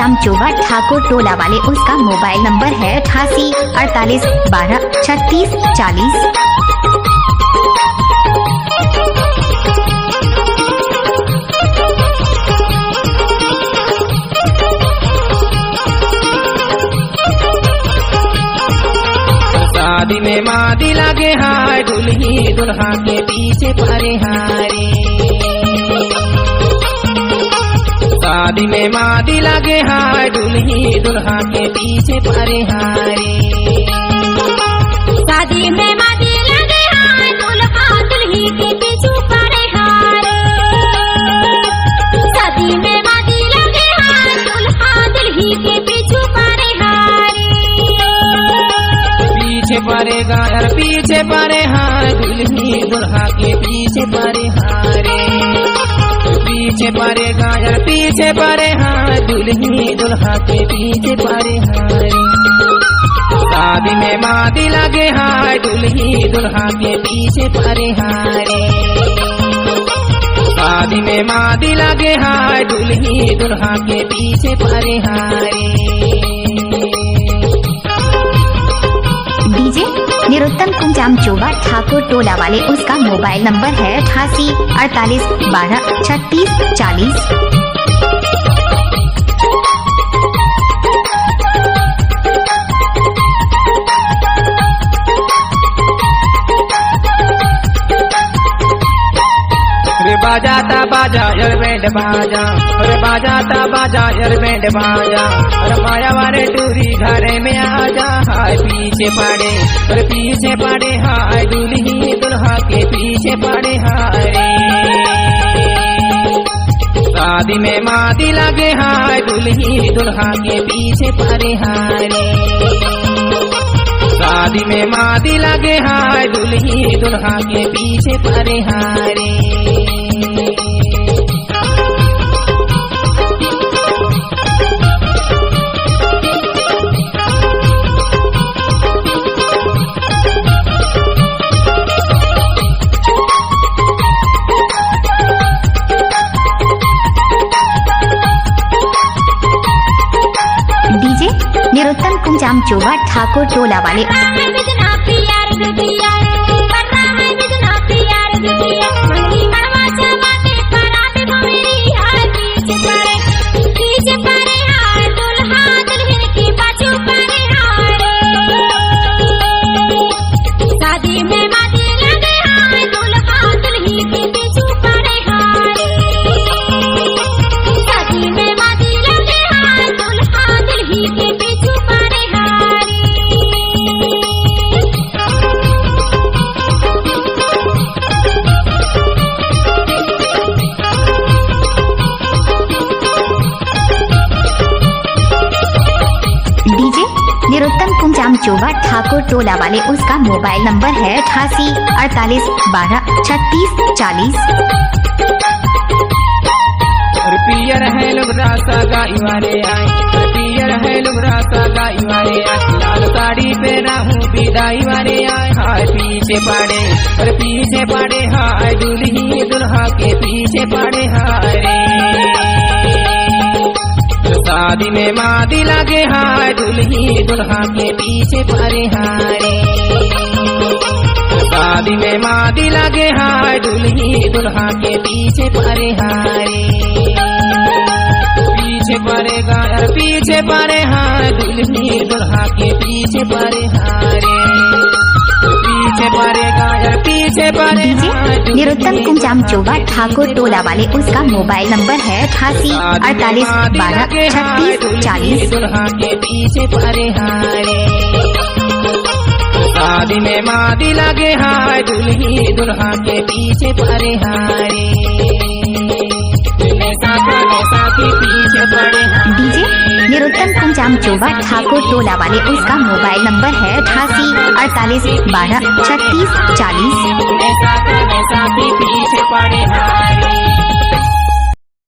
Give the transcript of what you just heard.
कुंजामचोवा ठाकुर टोला वाले, उसका मोबाइल नंबर है 88 48 12 36 40। शादी में मादी लगे हाय, दुल्ही दुल्हा के पीछे परे हारे। शादी में मादी लगे हाय, दुल्ही दुल्हा के पीछे परे हारे। शादी में मादी लगे हाय, दुल्हा दुल्ही के पीछे परे हारे। शादी में मादी लगे हाय, दुल्हा दुल्ही के पीछे परे हारे। पीछे परेगा यार पीछे परे हाय, दुल्ही दुल्हा के पीछे परे हारे। पीछे परेगा यार पीछे परे हाय, दुल्ही दुल्हा के पीछे परे हारे। शादी में मादी लगे हाय, दुल्ही दुल्हा के पीछे परे हारे। शादी में मादी लगे हाय, दुल्ही दुल्हा के पीछे परे हारे। डीजे निरुत्तम कुंजामचोवा ठाकुर टोला वाले, उसका मोबाइल नंबर है 88 48 12 36 40। रे बाजाता बाजा यार बैंड बाजा, रे बाजाता बाजा यार बैंड बाजा। अरे माया वाले टूरी घरे में आजा हाय, पीछे पड़े अरे पीछे पड़े हाय, दुल्ही दुल्हा के पीछे पड़े हाय रे। शादी में मादी लगे हाय, दुल्ही दुल्हा के पीछे पड़े हाय रे। शादी में मादी लगे हाय, दुल्ही दुल्हा के पीछे परे हारे। डीजे निरुत्तम कुंजामचोवा ठाकुर टोला वाले, निरुत्तम कुंजामचोवा ठाकुर टोला वाले, उसका मोबाइल नंबर है 88 48 12 36 40। पियर है लुगरा सा गाई वाले आए, पियर है लुगरा सा गाई वाले आए। लाल साड़ी पे रहूं विदाई वाले आए हाय, पीछे पड़े और पीछे पड़े हाय, दुल्ही दुल्हा के पीछे पड़े हाय रे। शादी में मादी लगे हाय, दुल्ही दुल्हा के पीछे परे हारे। शादी में मादी लगे हाय, दुल्ही दुल्हा के पीछे परे हारे। पीछे परेगा यार पीछे परे हाय, दुल्ही दुल्हा के पीछे परे हारे। पीछे परेगा यार पीछे परे हाय, निरुत्तम कुंजामचोवा ठाकुर टोला वाले, उसका मोबाइल नंबर है 88 48 12 36 40। दुल्हा के पीछे परे हारे। शादी में मादी लगे हाय, दुल्ही दुल्हा के पीछे परे हारे। पीछे पड़े डीजे निरुत्तम कुंजामचोवा ठाकुर टोला वाले, उसका मोबाइल नंबर है 88 48 12 36 40। पीछे पड़े हारे।